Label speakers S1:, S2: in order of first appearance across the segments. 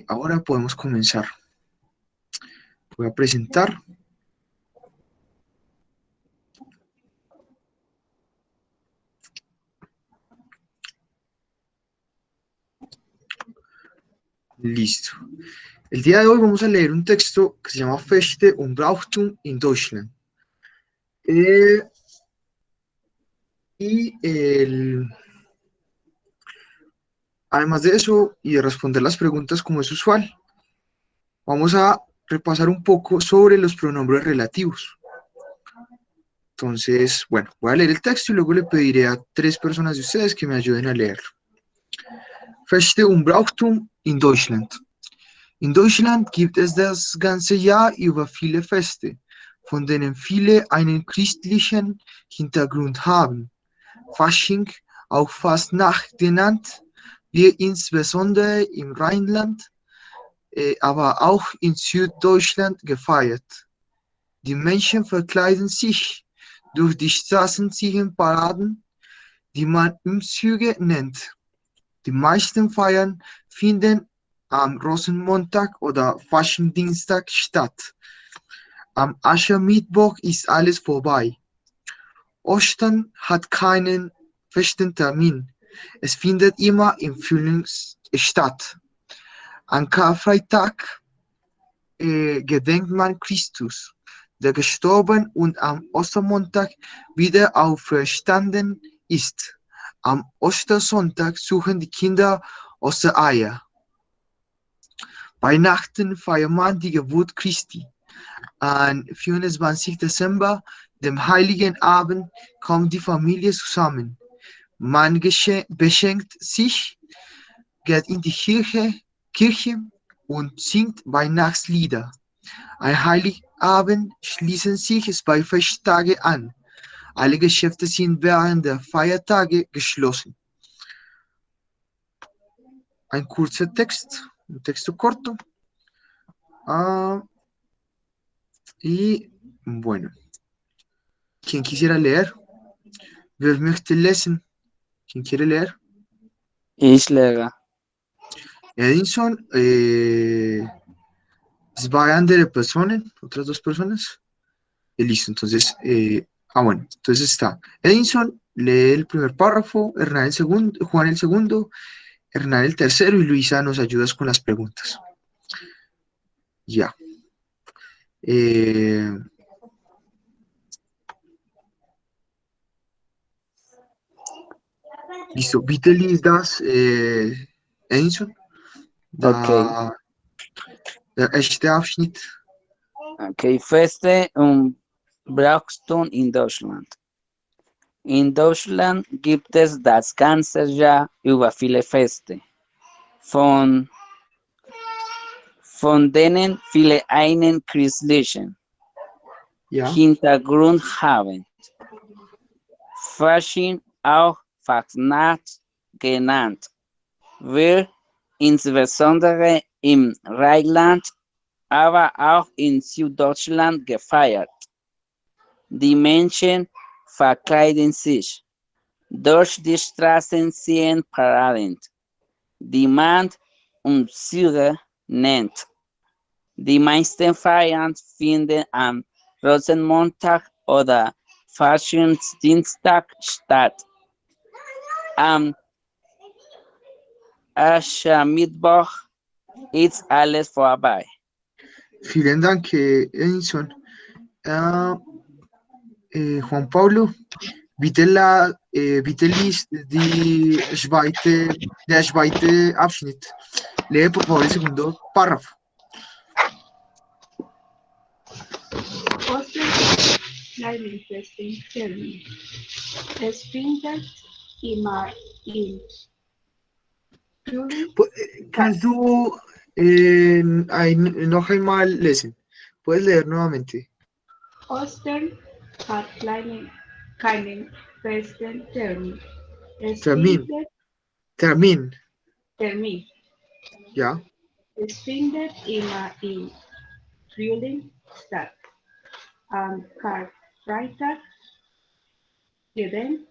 S1: Ahora podemos comenzar. Voy a presentar. Listo. El día de hoy vamos a leer un texto que se llama Feste und Brauchtum in Deutschland. Eh, además de eso y de responder las preguntas como es usual, vamos a repasar un poco sobre los pronombres relativos. Entonces, bueno, voy a leer el texto y luego le pediré a 3 personas de ustedes que me ayuden a leerlo. Feste und Brauchtum in Deutschland. In Deutschland gibt es das ganze Jahr über viele Feste, von denen viele einen christlichen Hintergrund haben. Fasching, auch Fastnacht genannt, wird insbesondere im Rheinland, aber auch in Süddeutschland gefeiert. Die Menschen verkleiden sich durch die Straßen, ziehen Paraden, die man Umzüge nennt. Die meisten Feiern finden am Rosenmontag oder Faschingsdienstag statt. Am Aschermittwoch ist alles vorbei. Ostern hat keinen festen Termin. Es findet immer im Frühling statt. An Karfreitag gedenkt man Christus, der gestorben und am Ostermontag wieder auferstanden ist. Am Ostersonntag suchen die Kinder Ostereier. Weihnachten feiert man die Geburt Christi. Am 24. Dezember, dem Heiligen Abend, kommt die Familie zusammen. Man beschenkt sich, geht in die Kirche und singt Weihnachtslieder. An Heiligabend schließen sich 2 Festtage an. Alle Geschäfte sind während der Feiertage geschlossen. Ein kurzer Text, un texto corto. Y bueno, ¿quién quisiera leer? Wer möchte lesen? ¿Quién quiere leer?
S2: Ich lege.
S1: Edinson, zwei andere Personen, otras 2 personas. Listo, entonces, bueno, entonces está. Edinson lee el primer párrafo, Hernán el segundo, Juan el segundo, Hernán el tercero y Luisa nos ayudas con las preguntas. Ya. Listo, bitte lies das, Edinson.
S2: Okay.
S1: Der erste Abschnitt.
S2: Okay, Feste und Brauchtum in Deutschland. In Deutschland gibt es das ganze Jahr über viele Feste, von denen viele einen christlichen Hintergrund haben. Fasching, auch Fastnacht genannt, wird insbesondere im Rheinland, aber auch in Süddeutschland gefeiert. Die Menschen verkleiden sich. Durch die Straßen ziehen Paraden, die man Umzüge nennt. Die meisten Feiern finden am Rosenmontag oder Faschingsdienstag statt. Am Aschermittwoch ist alles vorbei.
S1: Vielen Dank, Edinson. Juan Pablo, bitte lies der zweite Abschnitt. Lee, por favor, el segundo párrafo.
S3: Kleinen Festen Termin. Es findet immer im Frühling.
S1: Kannst du noch einmal lesen? Puedes leer nuevamente.
S3: Ostern hat keinen festen Termin. Es
S1: Termin. Ja.
S3: Es findet immer im Frühling statt. Am Karfreitag gedenkt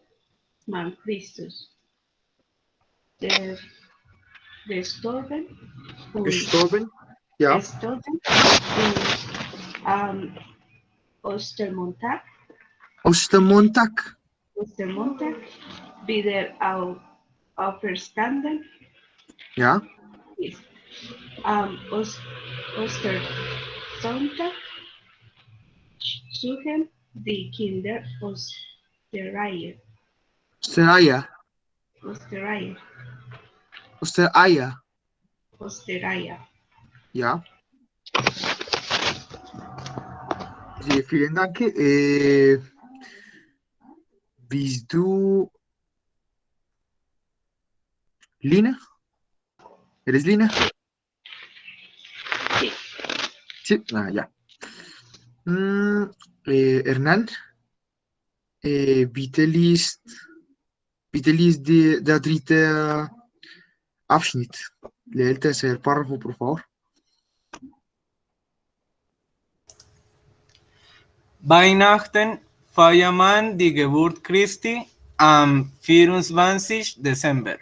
S3: man Christus, der gestorben und
S1: Gestorben. Ja.
S3: gestorben und Ostermontag,
S1: Ostermontag.
S3: Ostermontag wieder auferstanden
S1: Ja.
S3: ist. Ostersonntag suchen die Kinder aus der Reihe.
S1: Ostereier.
S3: Osterreihe.
S1: Ostereier.
S3: Osterreihe.
S1: Ja. Sí, vielen Dank. Bist du Lina? ¿Eres Lina?
S3: Sí.
S1: Sí. Ah, ya. Hernán, bitte liest der dritte Abschnitt. Lee el tercer párrafo, por favor.
S4: Weihnachten feiert man die Geburt Christi am 24. Dezember.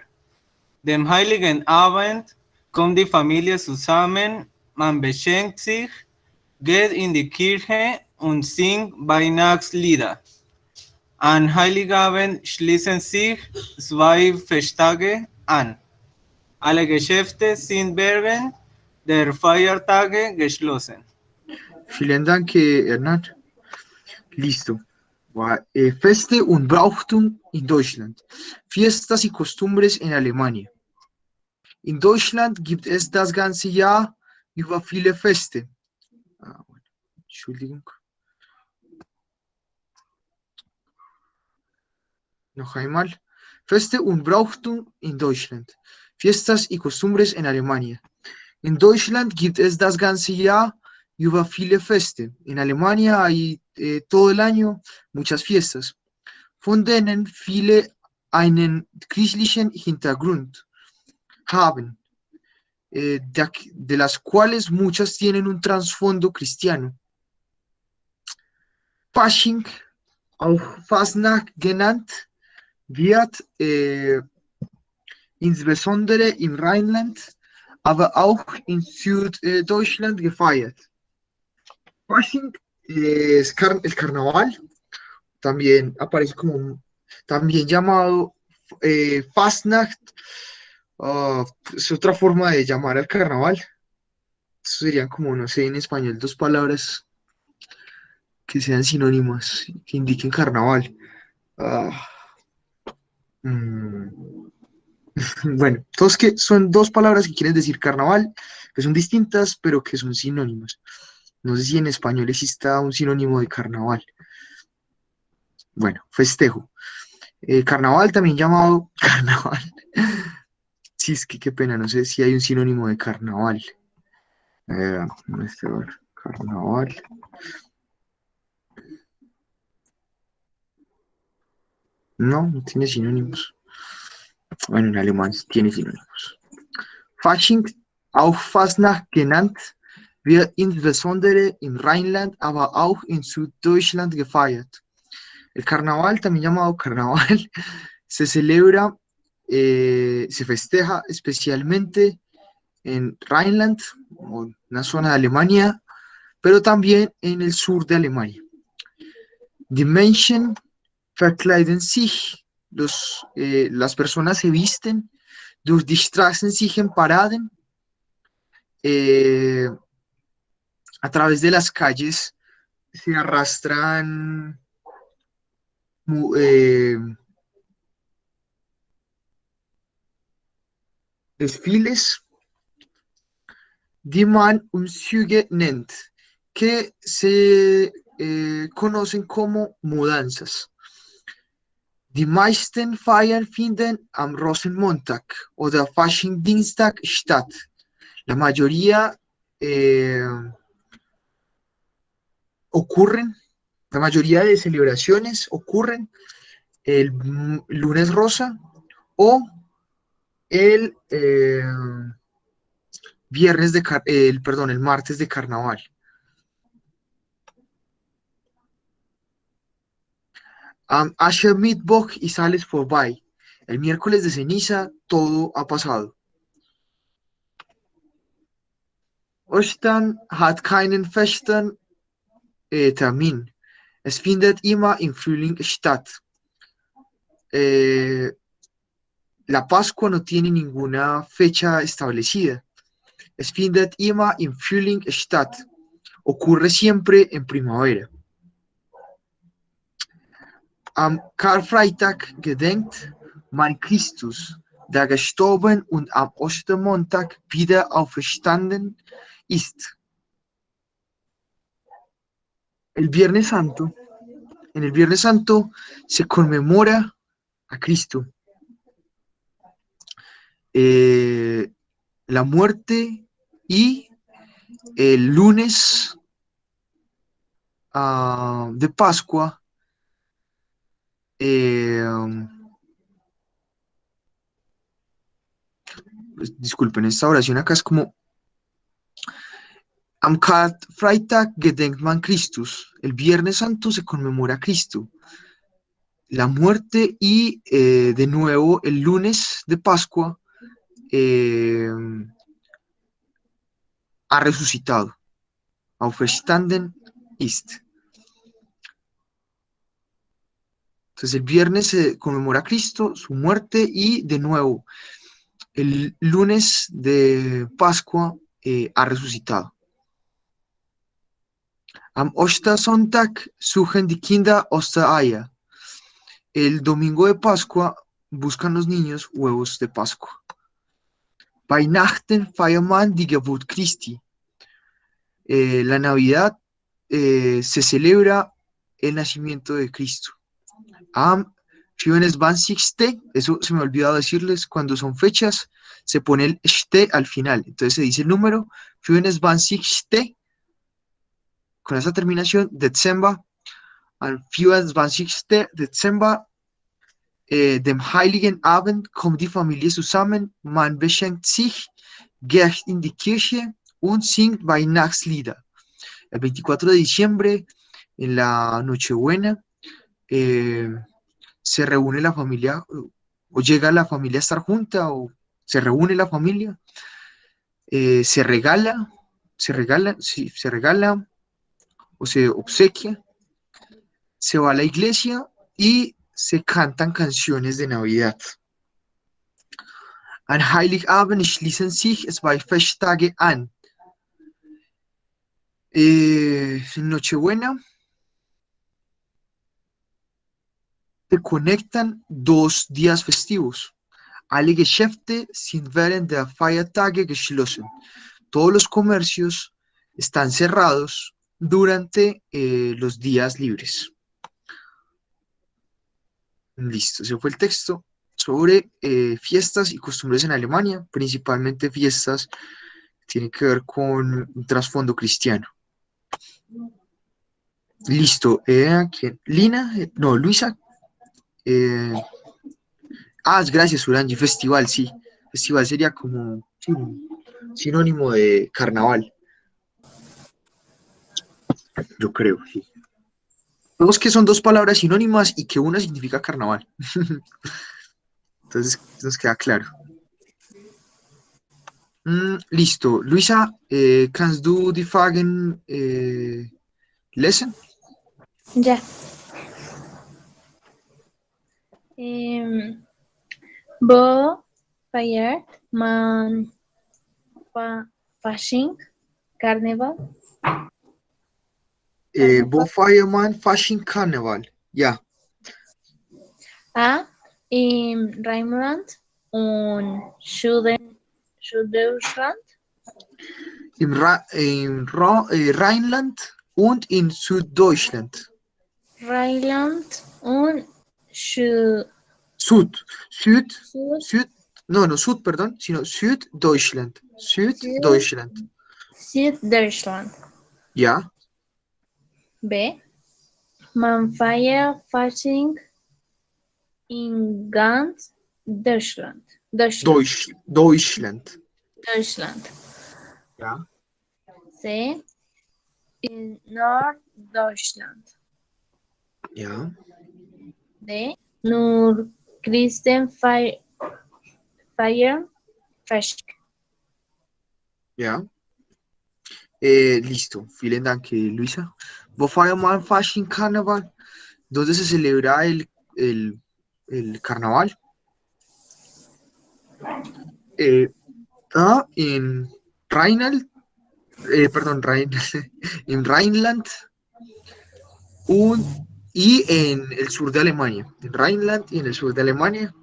S4: Dem Heiligen Abend kommt die Familie zusammen, man beschenkt sich, geht in die Kirche und singt Weihnachtslieder. An Heiligabend schließen sich 2 Festtage an. Alle Geschäfte sind während der Feiertage geschlossen.
S1: Vielen Dank, Hernán. Listo. Feste und Brauchtum in Deutschland. Fiestas y costumbres en Alemania. In Deutschland gibt es das ganze Jahr über viele Feste. Entschuldigung. Noch einmal. Feste und Brauchtum in Deutschland. Fiestas y costumbres en Alemania. In Deutschland gibt es das ganze Jahr über viele Feste. En Alemania hay todo el año muchas fiestas, von denen viele einen christlichen Hintergrund haben, de las cuales muchas tienen un trasfondo cristiano. Fasching, auch Fasnacht genannt, wird insbesondere im Rheinland, aber auch in Süddeutschland gefeiert. Fasching es el carnaval, también aparece como, también llamado Fastnacht, es otra forma de llamar al carnaval. Eso serían como, no sé, en español, 2 palabras que sean sinónimas, que indiquen carnaval. Bueno, todos que son 2 palabras que quieren decir carnaval, que son distintas, pero que son sinónimas. No sé si en español exista un sinónimo de carnaval. Bueno, festejo. Carnaval también llamado carnaval. Sí, es que qué pena, no sé si hay un sinónimo de carnaval. Carnaval. No, no tiene sinónimos. Bueno, en alemán tiene sinónimos. Fasching, auch Fasnacht genannt, wird insbesondere im Rheinland, aber auch in Süddeutschland gefeiert. El carnaval, también llamado carnaval, se celebra, se festeja especialmente en Rheinland, una zona de Alemania, pero también en el sur de Alemania. Die Menschen verkleiden sich, las personas se visten, durch die Straßen sich paraden, a través de las calles se arrastran desfiles, die man Umzüge nennt, que se conocen como mudanzas. Die meisten Feiern finden am Rosenmontag oder Faschingdienstag statt. La mayoría la mayoría de celebraciones ocurren el lunes rosa o el el martes de carnaval. Am Aschermittwoch ist alles vorbei. El miércoles de ceniza todo ha pasado. Ostern hat keinen festen Termin. Es findet immer im Frühling statt. La Pascua no tiene ninguna fecha establecida. Es findet immer im Frühling statt. Ocurre siempre en primavera. Am Karfreitag gedenkt man Christus, der gestorben und am Ostermontag wieder auferstanden ist. El Viernes Santo. En el Viernes Santo se conmemora a Cristo. La muerte y el lunes de Pascua disculpen, esta oración acá es como Am Karfreitag gedenkt man Christus. El Viernes Santo se conmemora a Cristo. La muerte y de nuevo el lunes de Pascua ha resucitado. Auferstanden ist. Entonces el viernes se conmemora a Cristo, su muerte y de nuevo el lunes de Pascua ha resucitado. Am Ostersonntag suchen die Kinder Ostereier. El domingo de Pascua buscan los niños huevos de Pascua. Weihnachten feiert man die Geburt Christi. La Navidad se celebra el nacimiento de Cristo. Am 24. Eso se me ha olvidado decirles, cuando son fechas se pone el ste al final, entonces se dice el número 24. Con esa terminación, Dezember, am 24. Dezember, dem Heiligen Abend kommt die Familie zusammen, man beschenkt sich, geht in die Kirche und singt Weihnachtslieder. El 24 de diciembre, en la Nochebuena, se reúne la familia, o llega la familia a estar junta, o se reúne la familia, se regala, o se obsequia, se va a la iglesia y se cantan canciones de Navidad. An Heiligabend schließen sich zwei Festtage an. En Nochebuena se conectan dos días festivos. Alle Geschäfte sind während der Feiertage geschlossen. Todos los comercios están cerrados durante los días libres. Listo, ese fue el texto sobre fiestas y costumbres en Alemania, principalmente fiestas que tienen que ver con un trasfondo cristiano. Listo, ¿quién? Lina, no, Luisa. Gracias, Urangi, festival, sí. Festival sería como sí, sinónimo de carnaval. Yo creo, sí. Vemos que son dos palabras sinónimas y que una significa carnaval. Entonces nos queda claro. Listo. Luisa, kannst du die Fragen lesen?
S5: Ja. Wo feiert man Fasching, Karneval?
S1: Wo feiert man Fasching Karneval? Ja.
S5: A. In Rheinland und Süddeutschland.
S1: Im Rheinland und in Süddeutschland.
S5: Rheinland und
S1: Süd, perdón, sino Süddeutschland. Süddeutschland.
S5: Süddeutschland.
S1: Ja.
S5: B. Man feiert Fasching in ganz Deutschland.
S1: Deutschland. Ja.
S5: C. In Norddeutschland.
S1: Ja.
S5: D. Nur Christen feiern Fasching.
S1: Ja. Listo, vielen Dank, Luisa. Wo feiert man Fasching Carnaval? ¿Dónde se celebra el carnaval? En Rheinland, perdón, en Rheinland y en el sur de Alemania. En Rheinland y en el sur de Alemania.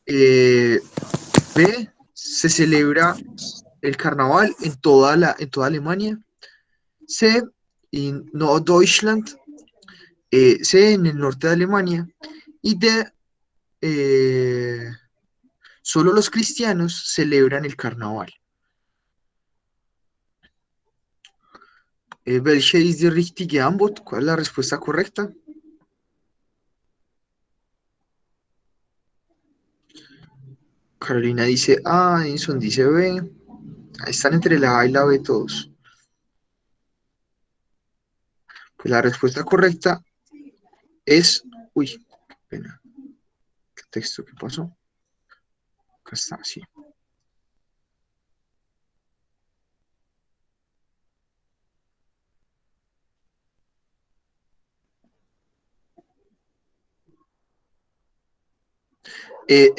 S1: B, se celebra el carnaval en toda Alemania. C, en Norddeutschland. C, en el norte de Alemania. Y D, solo los cristianos celebran el carnaval. Welche ist die richtige Antwort? ¿Cuál es la respuesta correcta? Carolina dice A, Edison dice B. Ahí están entre la A y la B todos. Pues la respuesta correcta es... Uy, qué pena. ¿Qué texto? ¿Qué pasó? Acá está, sí.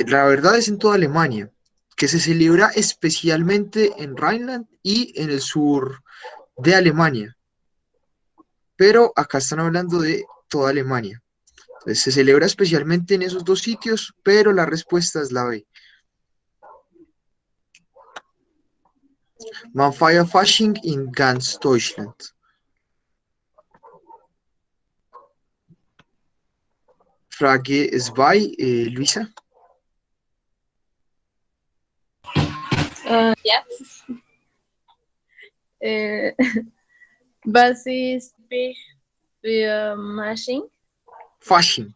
S1: La verdad es en toda Alemania, que se celebra especialmente en Rheinland y en el sur de Alemania. Pero acá están hablando de toda Alemania. Entonces, se celebra especialmente en esos dos sitios, pero la respuesta es la B. Man feiert Fasching in ganz Deutschland. Frage 2, Luisa.
S5: Ja. Was ist typisch für Fasching?
S1: Fasching.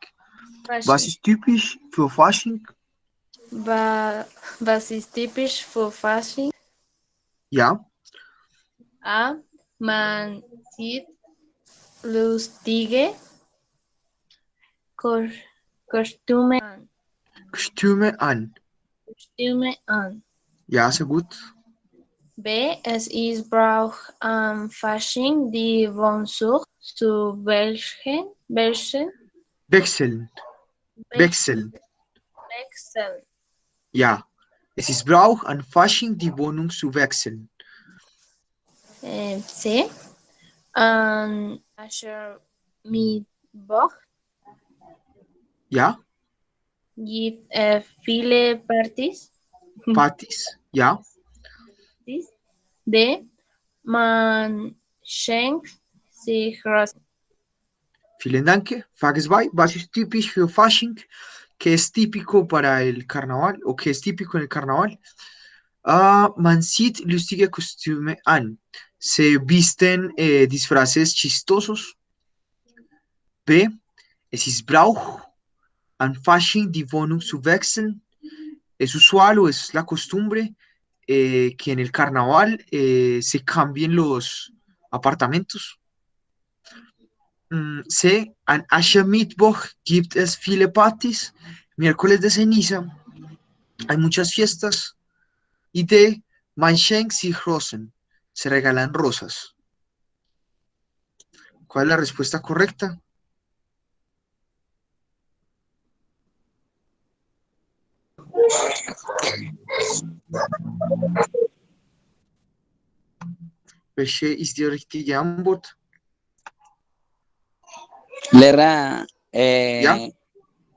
S1: Was ist typisch für Fasching?
S5: Was ist typisch für Fasching?
S1: Ja.
S5: A. Man sieht lustige Kostüme an.
S1: Kostüme an. Ja, sehr gut.
S5: B. Es ist Brauch am Fasching, die Wohnung zu
S1: Wechseln.
S5: wechseln.
S1: Ja. Es ist Brauch an Fasching, die Wohnung zu wechseln.
S5: C. An Aschermittwoch
S1: Ja.
S5: gibt es viele Partys.
S1: Partys. Ja.
S5: D. Man schenkt sich Rosen.
S1: Vielen Dank. Frage 2. Was ist typisch für Fasching? ¿Qué es típico para el carnaval? ¿O qué es típico en el carnaval? Man sieht lustige Kostüme an. Se visten disfraces chistosos. B. Es ist Brauch an Fasching die Wohnung zu wechseln. Es usual o es la costumbre que en el carnaval se cambien los apartamentos. C. An Aschermittwoch gibt es viele Partys. Miércoles de ceniza hay muchas fiestas. Y D. Man schenkt sich Rosen. Se regalan rosas. ¿Cuál es la respuesta correcta? Welche ist die richtige Antwort?
S2: Lehrer,
S1: Ja?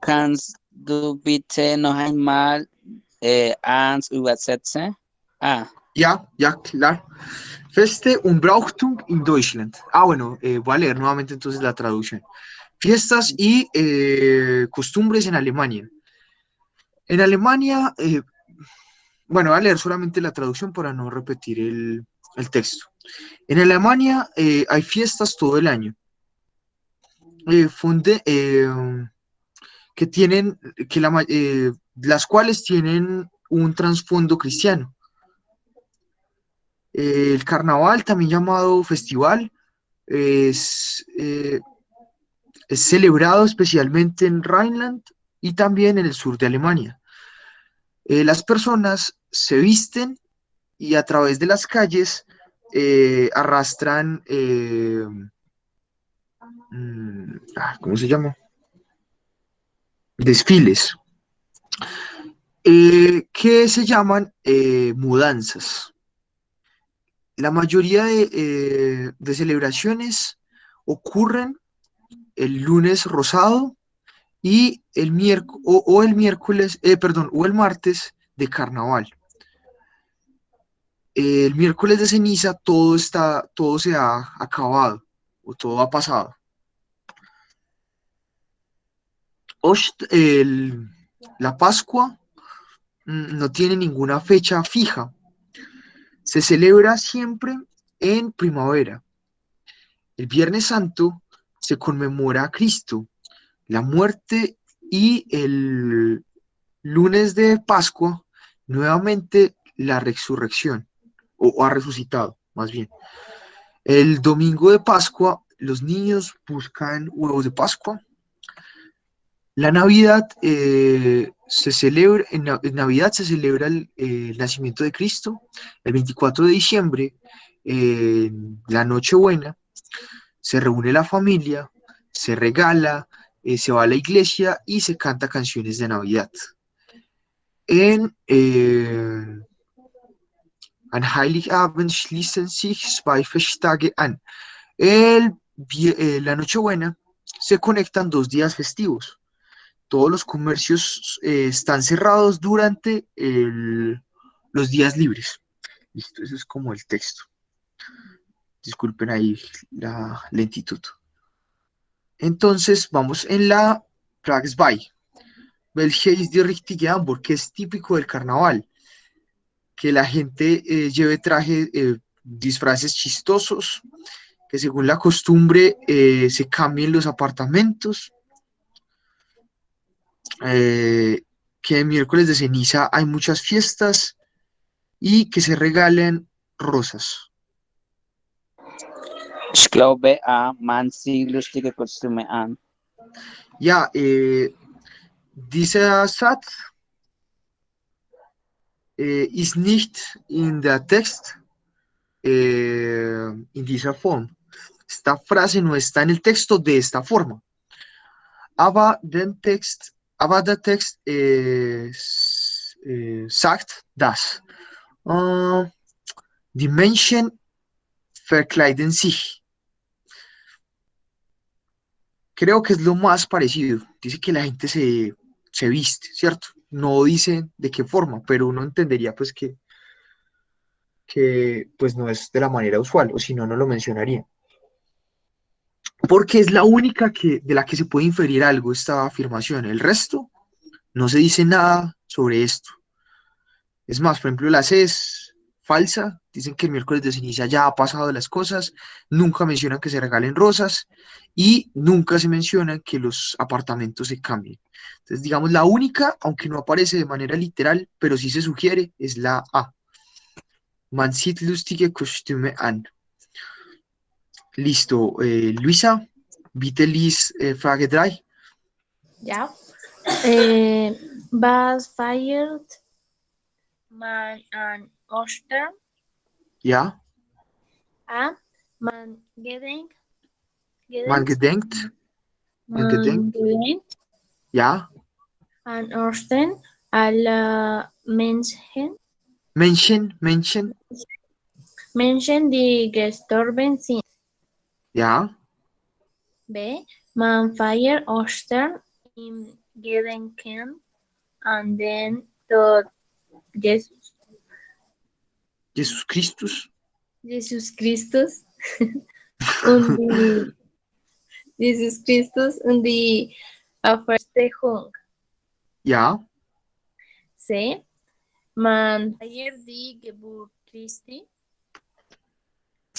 S2: kannst du bitte noch einmal ans übersetzen?
S1: Ja, klar. Feste und Brauchtum in Deutschland. Bueno, voy a leer nuevamente entonces la traducción. Fiestas y costumbres en Alemania. En Alemania, bueno, voy a leer solamente la traducción para no repetir el texto. En Alemania hay fiestas todo el año. Que tienen, las cuales tienen un trasfondo cristiano. El carnaval, también llamado festival, es celebrado especialmente en Rheinland y también en el sur de Alemania. Las personas se visten y a través de las calles arrastran, ¿cómo se llama? Desfiles, que se llaman mudanzas. La mayoría de celebraciones ocurren el lunes rosado y el miércoles, o el miércoles, perdón, o el martes de carnaval. El miércoles de ceniza todo se ha acabado, o todo ha pasado. La Pascua no tiene ninguna fecha fija. Se celebra siempre en primavera. El Viernes Santo se conmemora a Cristo, la muerte, y el lunes de Pascua nuevamente la resurrección, o ha resucitado, más bien. El domingo de Pascua los niños buscan huevos de Pascua. La Navidad se celebra, en Navidad se celebra el nacimiento de Cristo. El 24 de diciembre, la Nochebuena, se reúne la familia, se regala, se va a la iglesia y se canta canciones de Navidad. An Heiligabend schließen sich zwei Festtage an. La Nochebuena se conectan 2 días festivos. Todos los comercios están cerrados durante los días libres. Listo, eso es como el texto. Disculpen ahí la lentitud. Entonces, vamos en la Pragsby. Welche ist die richtige Antwort? Que es típico del carnaval. Que la gente lleve disfraces chistosos, que según la costumbre se cambien los apartamentos, que en miércoles de ceniza hay muchas fiestas y que se regalen rosas.
S2: Ich glaube, man zieht lustige Kostüme an.
S1: Ja, dieser Satz ist nicht in der Text in dieser Form. Esta frase no está en el texto de esta forma. Aber der Text sagt, dass die Menschen verkleiden sich. Creo que es lo más parecido. Dice que la gente se viste, ¿cierto? No dice de qué forma, pero uno entendería pues que pues no es de la manera usual, o si no, no lo mencionaría. Porque es la única de la que se puede inferir algo esta afirmación. El resto no se dice nada sobre esto. Es más, por ejemplo, la C es falsa. Dicen que el miércoles de ceniza ya ha pasado las cosas. Nunca mencionan que se regalen rosas y nunca se menciona que los apartamentos se cambien. Entonces, digamos, la única, aunque no aparece de manera literal, pero sí se sugiere, es la A. Man sieht lustige Kostüme an. Listo. Luisa, bitte lies Frage 3.
S5: Ja. Was feiert man an Ostern?
S1: Ja,
S5: A. Man gedenkt.
S1: man gedenkt. Man gedenkt. Ja,
S5: An Ostern alle Menschen, die gestorben sind.
S1: ja,
S5: B. Man feiert Ostern im Gedenken an den Tod Jesus.
S1: Jesus Christus.
S5: Jesus Christus und die Jesus Christus und die Auferstehung.
S1: Ja,
S5: C. Man feiert die Geburt Christi.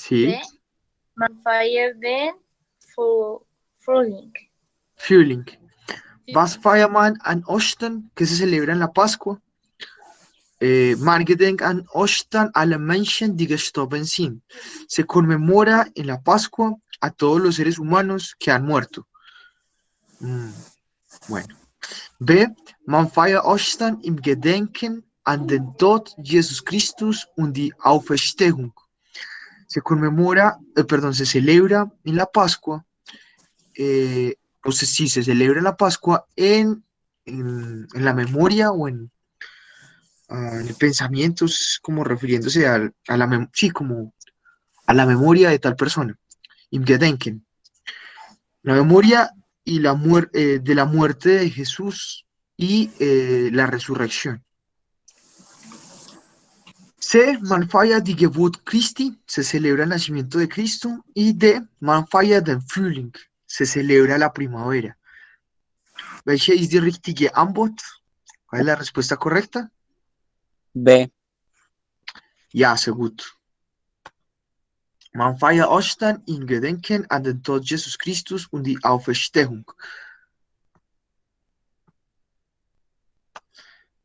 S1: sí.
S5: D. Man feiert den Frühling.
S1: Frühling. Was feiert man an Ostern? ¿Qué se celebra en la Pascua? Man gedenkt an Ostern alle Menschen, die gestorben sind. Se conmemora en la Pascua a todos los seres humanos que han muerto. Bueno. B. Man feiert Ostern im Gedenken an den Tod Jesus Christus und die Auferstehung. se celebra en la Pascua, sí, se celebra la Pascua en la memoria o en el pensamiento, es como refiriéndose sí, como a la memoria de tal persona. Im Gedenken. La memoria y de la muerte de Jesús y la resurrección. Man feiert die Geburt Christi, se celebra el nacimiento de Cristo, y man feiert den Frühling, se celebra la primavera. Welche ist die richtige Antwort? ¿Cuál es la respuesta correcta?
S2: B.
S1: Ja, sehr gut. Man feiert Ostern in Gedenken an den Tod Jesus Christus und die Auferstehung.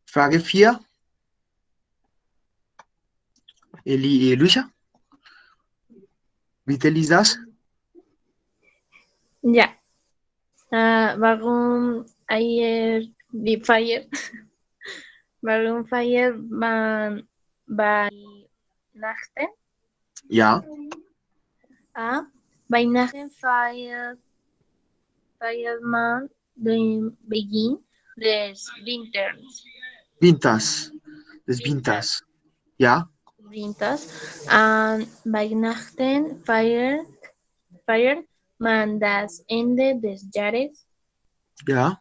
S1: Frage 4. Luisa? Bitte lies das.
S5: Ja. Warum wie feiert? Warum feiert man Weihnachten?
S1: Ja.
S5: A. Weihnachten feiert man den Beginn des Winters.
S1: Des Winters. Ja.
S5: An Weihnachten feiert man das Ende des Jahres.
S1: Ja.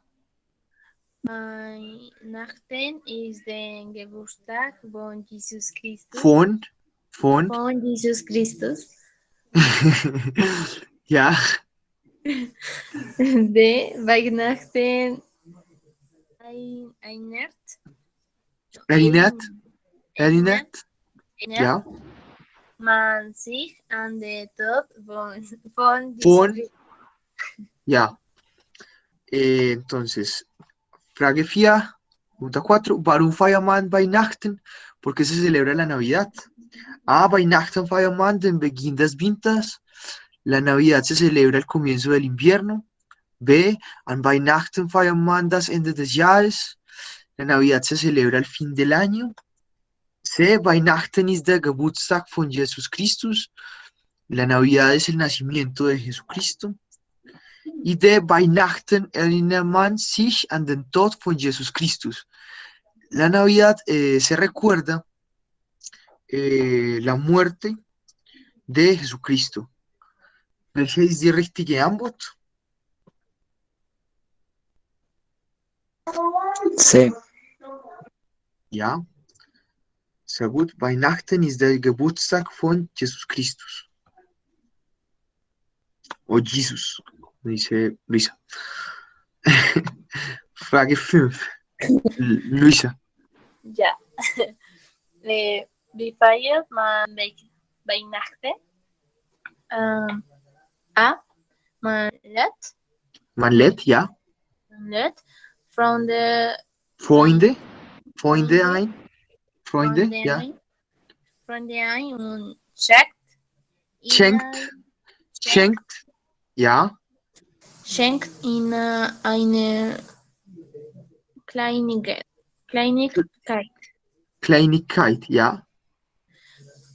S5: Weihnachten ist der Geburtstag von Jesus Christus.
S1: Von
S5: Jesus Christus.
S1: Ja.
S5: De Weihnachten
S1: Erinnert. Ja.
S5: Man sich an den Tod von Jesus Christus.
S1: Ja. Entonces, Frage 4, pregunta 4. Warum feiert man Weihnachten? ¿Por qué se celebra la Navidad? A. Weihnachten feiert man den Beginn des Winters. La Navidad se celebra el comienzo del invierno. B. An Weihnachten feiert man das Ende des Jahres. La Navidad se celebra el fin del año. C. Weihnachten ist der Geburtstag von Jesus Christus. La Navidad es el nacimiento de Jesucristo. Y D. Weihnachten erinnert man sich an den Tod von Jesus Christus. La Navidad se recuerda la muerte de Jesucristo. Welche ist die richtige Antwort?
S2: C.
S1: Ja. Sehr gut. Weihnachten ist der Geburtstag von Jesus Christus. O Jesus, dice Luisa. Frage 5. Luisa.
S5: Ja. Wie feiert man Weihnachten? A. Man lädt,
S1: ja.
S5: Freunde
S1: ein. Freunde, ja.
S5: Freunde ein und
S1: schenkt, ja.
S5: Schenkt ihnen eine Kleinigkeit.
S1: Kleinigkeit, ja.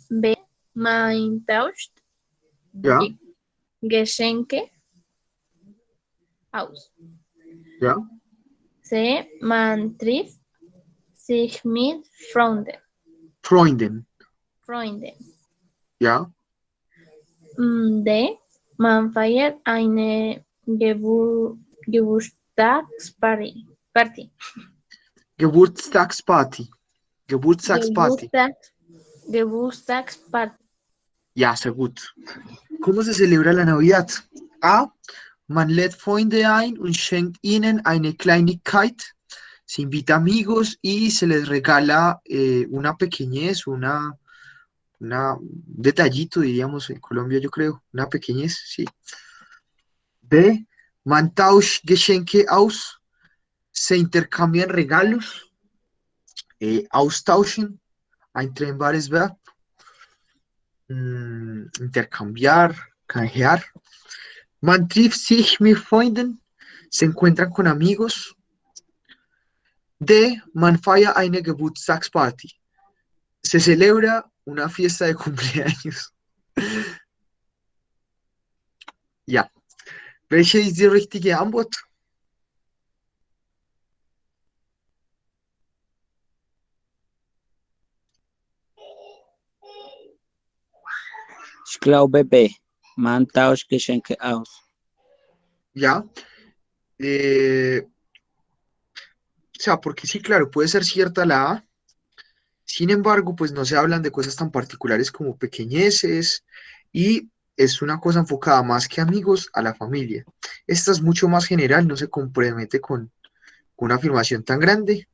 S5: B. Man tauscht
S1: Ja.
S5: Geschenke aus.
S1: Ja.
S5: C. Man trifft sich mit
S1: Freunden. Ja.
S5: D. Man feiert eine Geburtstagsparty.
S1: Geburtstagsparty.
S5: Geburtstagsparty.
S1: Ja, sehr gut. ¿Cómo se celebra la Navidad? A. Man lädt Freunde ein und schenkt ihnen eine Kleinigkeit. Se invita amigos y se les regala una pequeñez, un detallito, diríamos en Colombia, yo creo. Una pequeñez, sí. B. Man tauscht Geschenke aus. Se intercambian regalos. Austauschen. Ein trennbares Verb. Intercambiar, canjear. Man trifft sich mit Freunden. Se encuentran con amigos. D. Man feiert eine Geburtstagsparty. Se celebra una fiesta de cumpleaños. Ja. Welche ist die richtige Antwort?
S2: Ich glaube B. Man tauscht Geschenke aus.
S1: Ya. O sea, porque sí, claro, puede ser cierta la A. Sin embargo, pues no se hablan de cosas tan particulares como pequeñeces y es una cosa enfocada más que amigos a la familia. Esta es mucho más general, no se compromete con una afirmación tan grande,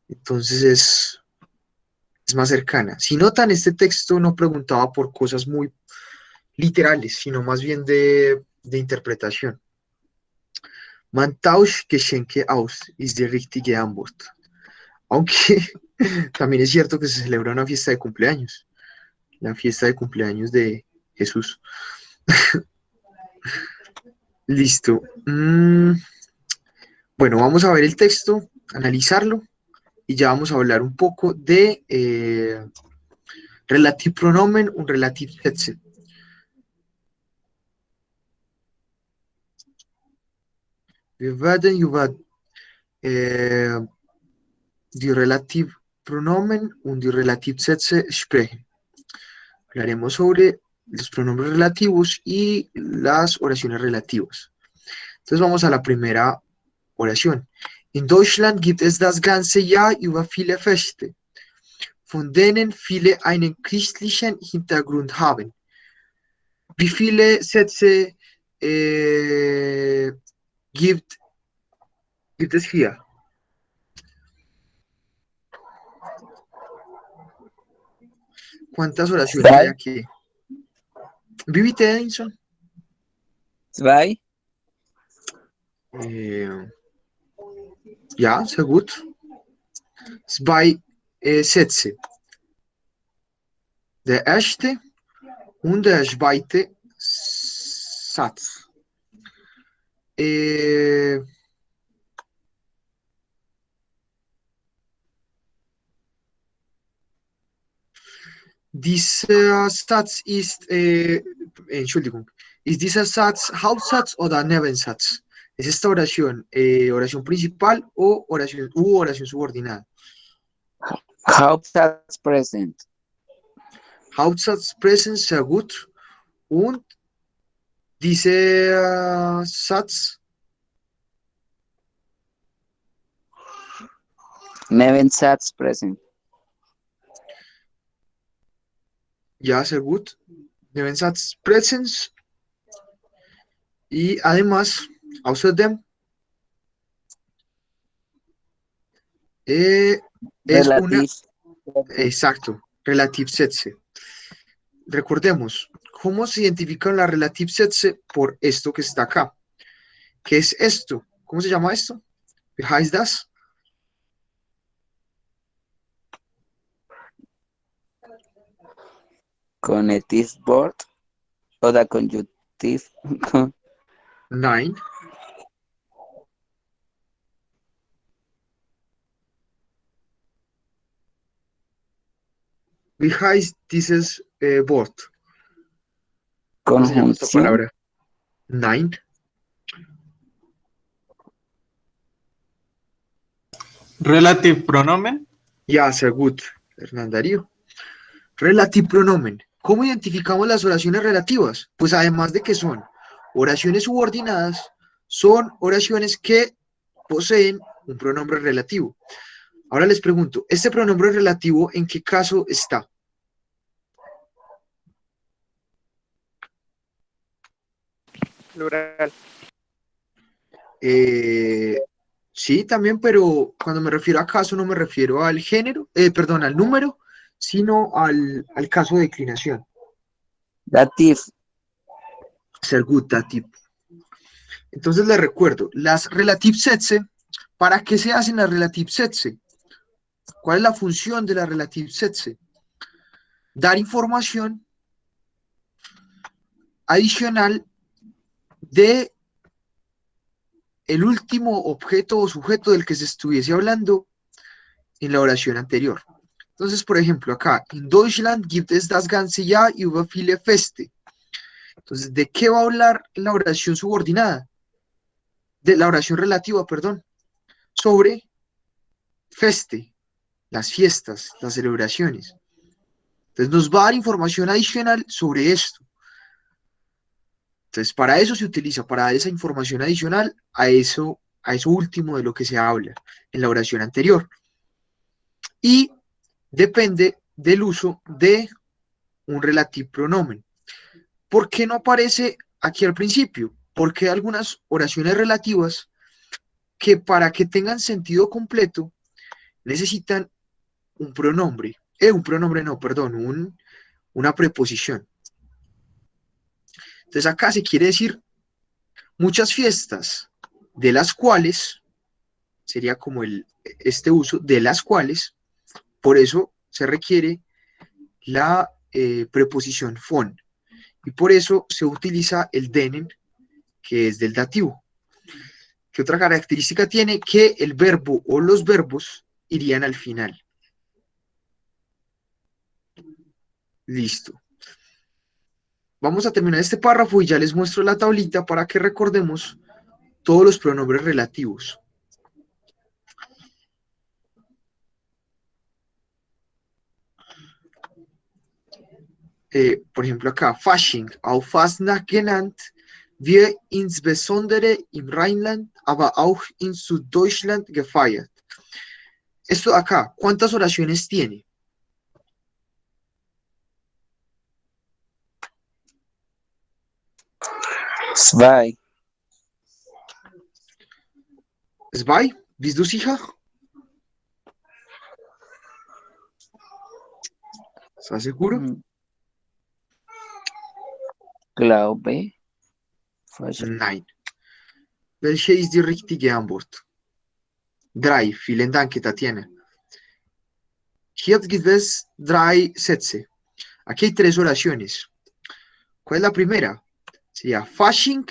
S1: entonces es más cercana. Si notan, este texto no preguntaba por cosas muy literales, sino más bien de interpretación. Man tauscht Geschenke aus, ist die richtige Antwort. Aunque también es cierto que se celebra una fiesta de cumpleaños, la fiesta de cumpleaños de Jesús. Listo. Bueno, vamos a ver el texto, analizarlo y ya vamos a hablar un poco de Relativ Pronomen und Relativsätze. Wir werden über die Relativpronomen und die Relativsätze sprechen. Hablaremos sobre los pronombres relativos y las oraciones relativas. Entonces vamos a la primera oración. In Deutschland gibt es das ganze Jahr über viele Feste, von denen viele einen christlichen Hintergrund haben. Wie viele Sätze gibt es hier? ¿Cuántas oraciones hay aquí? Wie bitte, Edinson?
S2: 2.
S1: Ja, sehr gut. 2 Sätze. Der erste und der zweite Satz. Dieser Satz ist, Entschuldigung, ist dieser Satz Hauptsatz oder Nebensatz? ¿Es esta oración oración principal o oración subordinada?
S2: Hauptsatz present.
S1: Hauptsatz present, sehr gut. Und dieser Satz?
S2: Nebensatz present.
S1: Ja, sehr gut. Nebensatz present. Y además, außerdem, es una... Exacto, Relativsätze. Recordemos, ¿cómo se identifican las Relativsätze? Por esto que está acá. ¿Qué es esto? ¿Cómo se llama esto? Wie heißt das?
S2: Konjunktivwort oder Konjunktiv.
S1: Nein. Wie heißt dieses Wort? ¿Cómo se llama esta palabra? Nein.
S4: Relative pronomen.
S1: Ja, sehr gut, Hernán Darío. Relative pronomen. ¿Cómo identificamos las oraciones relativas? Pues además de que son oraciones subordinadas, son oraciones que poseen un pronombre relativo. Ahora les pregunto, ¿este pronombre relativo en qué caso está?
S6: Plural.
S1: Sí, también, pero cuando me refiero a caso no me refiero al género, perdón, al número, sino al caso de declinación.
S2: Dativ.
S1: Sehr gut, dativ. Entonces les recuerdo, las Relativsätze, ¿para qué se hacen las Relativsätze? ¿Cuál es la función de la Relativsätze? Dar información adicional de el último objeto o sujeto del que se estuviese hablando en la oración anterior. Entonces, por ejemplo, acá, in Deutschland gibt es das ganze Jahr über viele Feste. Entonces, ¿de qué va a hablar la oración subordinada? De la oración relativa, perdón, sobre feste, las fiestas, las celebraciones. Entonces, nos va a dar información adicional sobre esto. Entonces, para eso se utiliza, para dar esa información adicional a eso último de lo que se habla en la oración anterior. Y depende del uso de un relative pronomen. ¿Por qué no aparece aquí al principio? Porque hay algunas oraciones relativas que para que tengan sentido completo necesitan un pronombre. Una preposición. Entonces acá se quiere decir muchas fiestas, de las cuales, sería como este uso, de las cuales, por eso se requiere la preposición von. Y por eso se utiliza el denen, que es del dativo. ¿Qué otra característica tiene? Que el verbo o los verbos irían al final. Listo. Vamos a terminar este párrafo y ya les muestro la tablita para que recordemos todos los pronombres relativos. Por ejemplo acá, Fasching, auch Fastnacht genannt, wird insbesondere im Rheinland, aber auch in Süddeutschland gefeiert. Esto acá, ¿cuántas oraciones tiene?
S2: Zwei.
S1: Zwei? Bist du sicher? ¿Estás seguro?
S2: Glaube.
S1: Nein. Welche ist die richtige Antwort? Drei. Vielen Dank, Tatiana. Hier gibt es 3 Sätze. Aquí hay 3 oraciones. ¿Cuál es la primera? Sería Fasching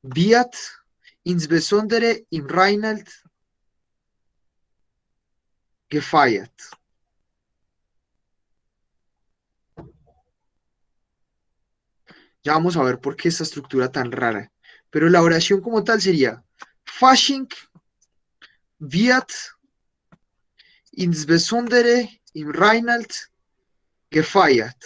S1: wird insbesondere im Rheinland gefeiert. Ya vamos a ver por qué esta estructura tan rara. Pero la oración como tal sería Fasching wird insbesondere im Rheinland gefeiert.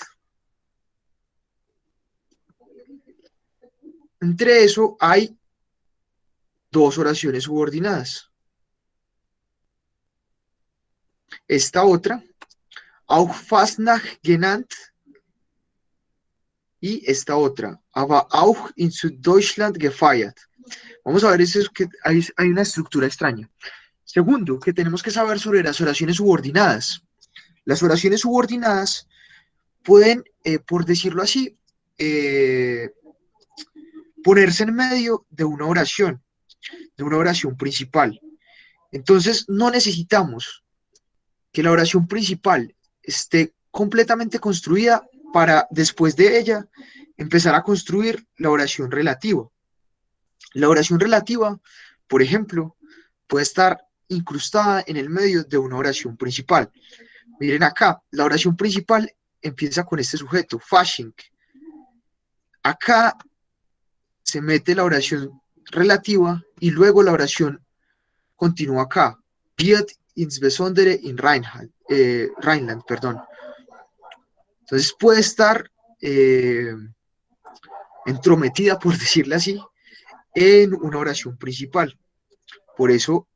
S1: Entre eso hay 2 oraciones subordinadas. Esta otra, auch Fastnacht genannt, y esta otra, aber auch in Süddeutschland gefeiert. Vamos a ver, eso es que hay una estructura extraña. Segundo, que tenemos que saber sobre las oraciones subordinadas. Las oraciones subordinadas pueden, por decirlo así, ponerse en medio de una oración principal. Entonces, no necesitamos que la oración principal esté completamente construida para después de ella empezar a construir la oración relativa. La oración relativa, por ejemplo, puede estar incrustada en el medio de una oración principal. Miren acá, la oración principal empieza con este sujeto, Fasching. Acá se mete la oración relativa y luego la oración continúa acá. Wird insbesondere in Rheinland, perdón. Entonces puede estar entrometida, por decirlo así, en una oración principal. Por eso,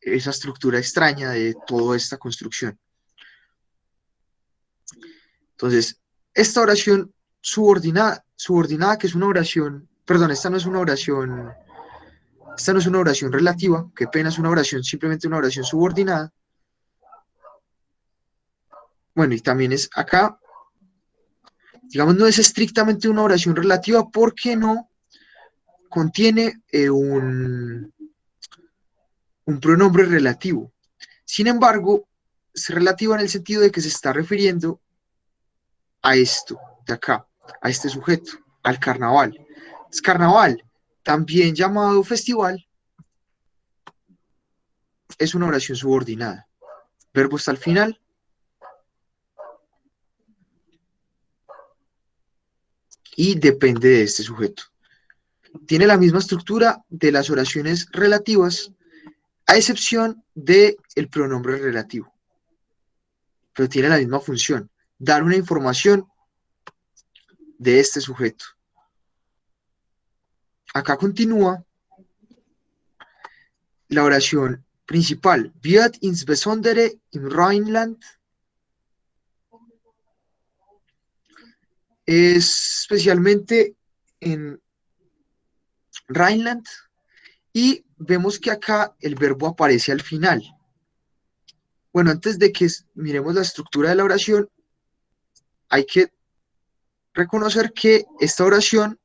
S1: esa estructura extraña de toda esta construcción. Entonces, esta oración subordinada, que es una oración, perdón, esta no es una oración relativa, qué pena, es una oración, simplemente una oración subordinada. Bueno, y también es acá, digamos, no es estrictamente una oración relativa porque no contiene un pronombre relativo. Sin embargo, es relativa en el sentido de que se está refiriendo a esto de acá, a este sujeto, al carnaval. Es carnaval, también llamado festival, es una oración subordinada. Verbo está al final, y depende de este sujeto. Tiene la misma estructura de las oraciones relativas, a excepción del pronombre relativo. Pero tiene la misma función, dar una información de este sujeto. Acá continúa la oración principal. Wird insbesondere im Rheinland, especialmente en Rheinland, y vemos que acá el verbo aparece al final. Bueno, antes de que miremos la estructura de la oración, hay que reconocer que esta oración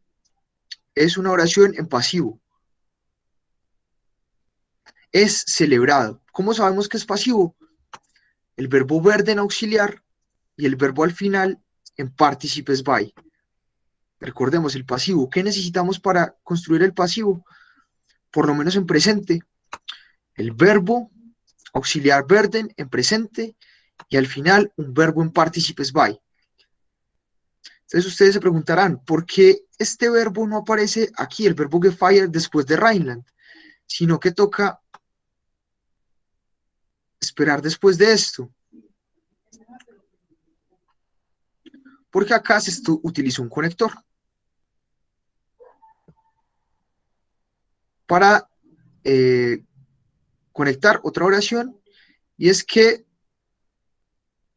S1: es una oración en pasivo. Es celebrado. ¿Cómo sabemos que es pasivo? El verbo werden auxiliar y el verbo al final en participes by. Recordemos el pasivo. ¿Qué necesitamos para construir el pasivo? Por lo menos en presente. El verbo auxiliar werden en presente y al final un verbo en participes by. Entonces ustedes se preguntarán, ¿por qué este verbo no aparece aquí, el verbo gefeiert, después de Rheinland? Sino que toca esperar después de esto. Porque acá se utiliza un conector para conectar otra oración, y es que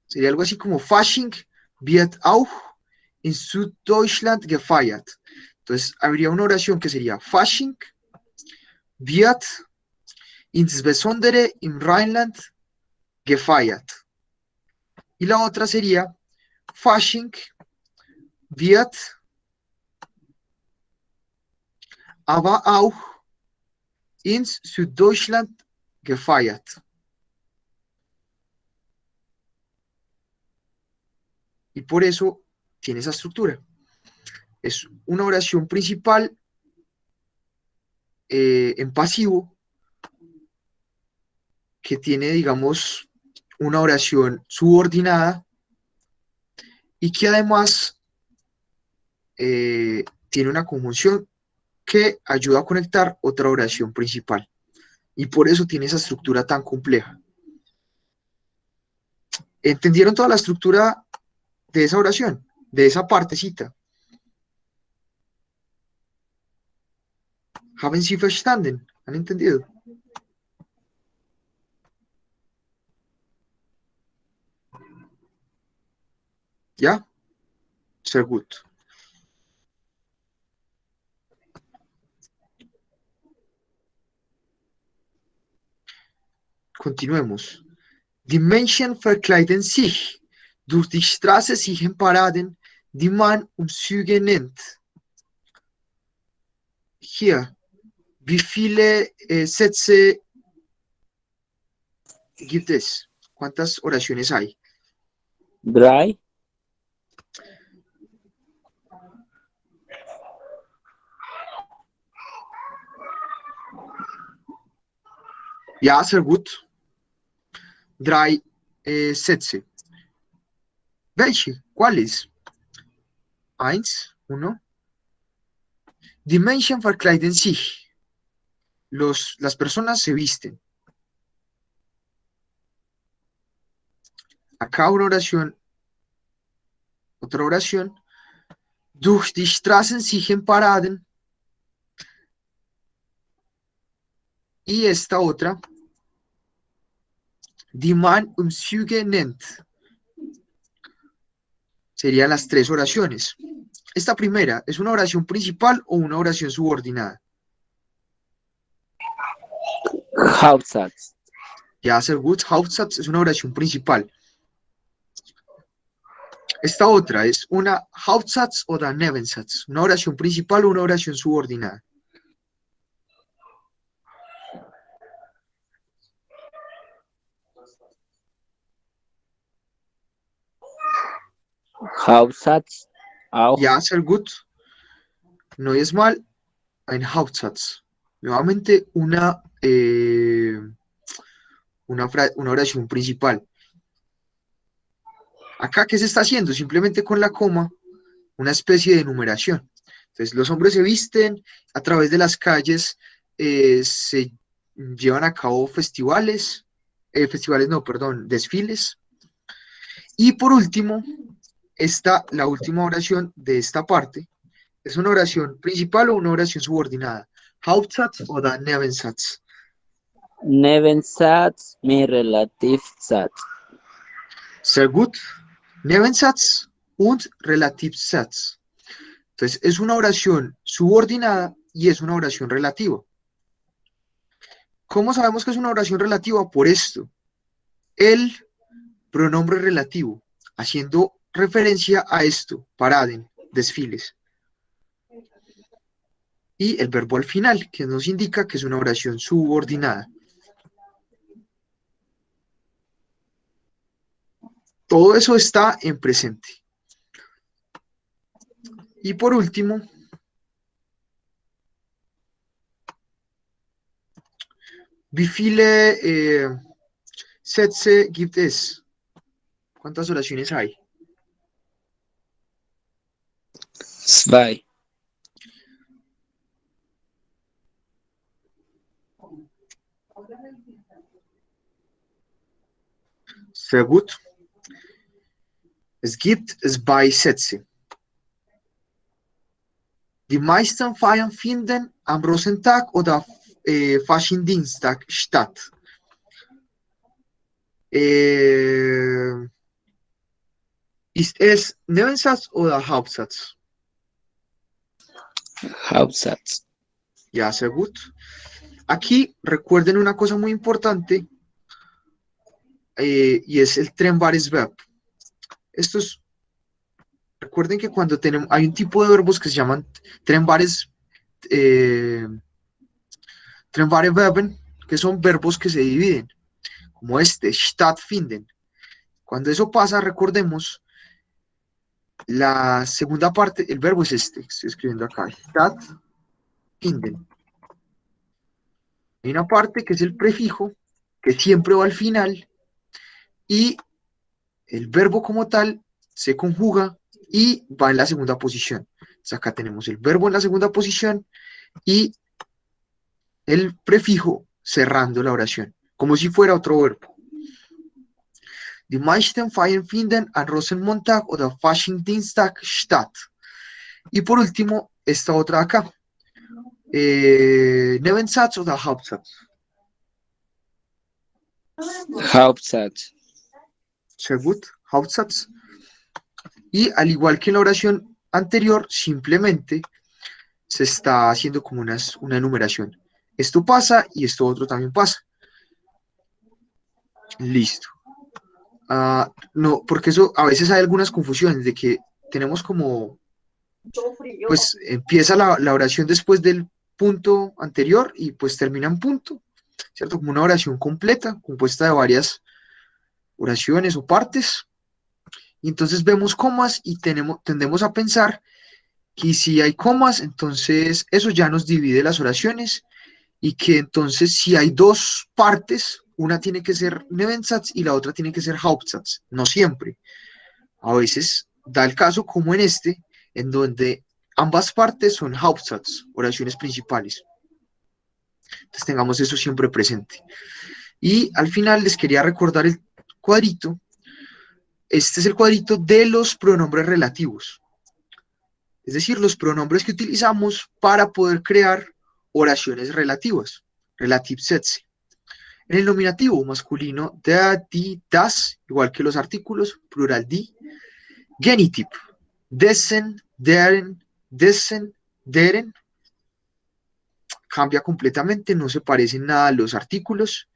S1: sería algo así como Fasching wird auch in Süddeutschland gefeiert. Entonces habría una oración que sería Fasching wird insbesondere im Rheinland gefeiert. Y la otra sería Fasching wird aber auch in Süddeutschland gefeiert. Y por eso tiene esa estructura. Es una oración principal en pasivo que tiene, digamos, una oración subordinada y que además tiene una conjunción que ayuda a conectar otra oración principal. Y por eso tiene esa estructura tan compleja. ¿Entendieron toda la estructura de esa oración? De esa partecita. ¿Haben Sie verstanden? ¿Han entendido? ¿Ya? Sehr gut. Continuemos. Die Menschen verkleiden sich. Durch die Straße sich in Paraden, die man Umzüge nennt. Hier, wie viele Sätze gibt es? ¿Cuántas oraciones hay?
S2: 3.
S1: Ja, sehr gut. 3 Sätze. Welche? ¿Cuáles? 1. Die Menschen verkleiden sich. Las personas se visten. Acá una oración, otra oración. Durch die Straßen sich in Paraden. Y esta otra. Die man Umzüge nennt. Serían las 3 oraciones. Esta primera, ¿es una oración principal o una oración subordinada?
S2: Hauptsatz.
S1: Ja, sehr gut. Hauptsatz es una oración principal. Esta otra es una Hauptsatz o Nebensatz, una oración principal o una oración subordinada.
S2: Hauptsatz. Auch.
S1: Ja, sehr gut. Neues Mal, ein Hauptsatz. Nuevamente una oración principal. Acá, ¿qué se está haciendo? Simplemente con la coma una especie de numeración. Entonces, los hombres se visten, a través de las calles se llevan a cabo desfiles. Y por último, la última oración de esta parte, ¿es una oración principal o una oración subordinada? Hauptsatz o da Nebensatz.
S2: Nebensatz mit Relativsatz.
S1: Sehr gut. Nebensatz und Relativsatz. Entonces, es una oración subordinada y es una oración relativa. ¿Cómo sabemos que es una oración relativa? Por esto. El pronombre relativo, haciendo referencia a esto, paraden, desfiles. Y el verbo al final, que nos indica que es una oración subordinada. Todo eso está en presente. Y por último, wie viele Sätze gibt es? ¿Cuántas oraciones hay?
S2: 2.
S1: Sehr gut. Es gibt 2 Sätze. Die meisten Feiern finden am Rosentag oder Faschingsdienstag statt. Ist es Nebensatz oder Hauptsatz?
S2: Hauptsatz.
S1: Ya, sehr gut. Aquí recuerden una cosa muy importante y es el Trennwahres-Verb. Recuerden que cuando hay un tipo de verbos que se llaman Trennwahre-Verben, que son verbos que se dividen, como este, stattfinden. Cuando eso pasa, recordemos, la segunda parte, el verbo es este, que estoy escribiendo acá, stattfinden. Hay una parte que es el prefijo, que siempre va al final, y el verbo como tal se conjuga y va en la segunda posición. Entonces acá tenemos el verbo en la segunda posición y el prefijo cerrando la oración, como si fuera otro verbo. Die meisten Feiern finden an Rosenmontag oder Faschingsdienstag statt. Y por último, esta otra acá. Nebensatz oder Hauptsatz.
S2: Hauptsatz.
S1: Sehr gut, Hauptsatz. Y al igual que en la oración anterior, simplemente se está haciendo como una enumeración. Esto pasa y esto otro también pasa. Listo. No, porque eso a veces hay algunas confusiones de que tenemos como, pues empieza la oración después del punto anterior y pues termina en punto, ¿cierto? Como una oración completa, compuesta de varias oraciones o partes. Y entonces vemos comas y tendemos a pensar que si hay comas, entonces eso ya nos divide las oraciones y que entonces si hay dos partes, una tiene que ser Nebensatz y la otra tiene que ser Hauptsatz. No siempre. A veces da el caso como en este, en donde ambas partes son Hauptsatz, oraciones principales. Entonces tengamos eso siempre presente. Y al final les quería recordar el cuadrito. Este es el cuadrito de los pronombres relativos. Es decir, los pronombres que utilizamos para poder crear oraciones relativas, Relativsätze. En el nominativo masculino, der, die, das, igual que los artículos, plural die. Genitiv, dessen, deren, dessen, deren. Cambia completamente, no se parecen nada a los artículos.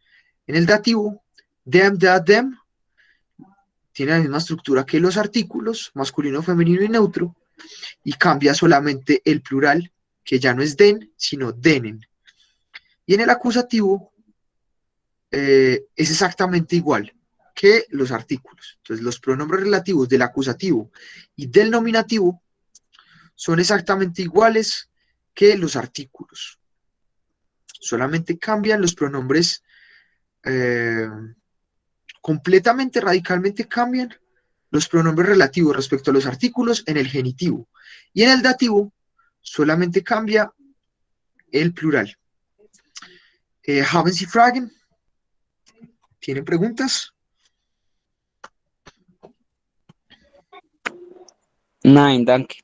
S1: En el dativo, dem, der, dem, tiene la misma estructura que los artículos, masculino, femenino y neutro, y cambia solamente el plural, que ya no es den, sino denen. Y en el acusativo es exactamente igual que los artículos. Entonces, los pronombres relativos del acusativo y del nominativo son exactamente iguales que los artículos. Solamente cambian los pronombres completamente, radicalmente cambian los pronombres relativos respecto a los artículos en el genitivo. Y en el dativo solamente cambia el plural. Haben Sie Fragen? ¿Tienen preguntas?
S2: Nein, danke.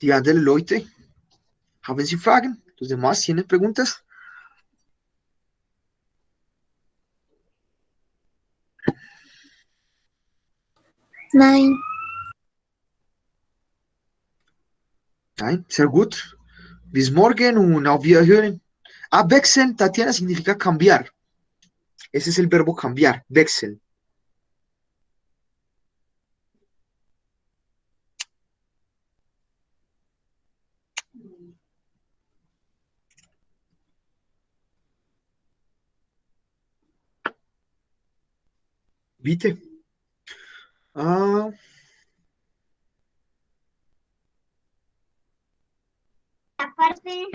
S1: Die anderen Leute, haben Sie Fragen? ¿Los demás tienen preguntas?
S5: Nein.
S1: Nein, sehr gut. Bis morgen und auf Wiederhören. Ah, wechseln, Tatiana, significa cambiar. Ese es el verbo cambiar, wechseln. ¿Viste? Ah,
S6: La parte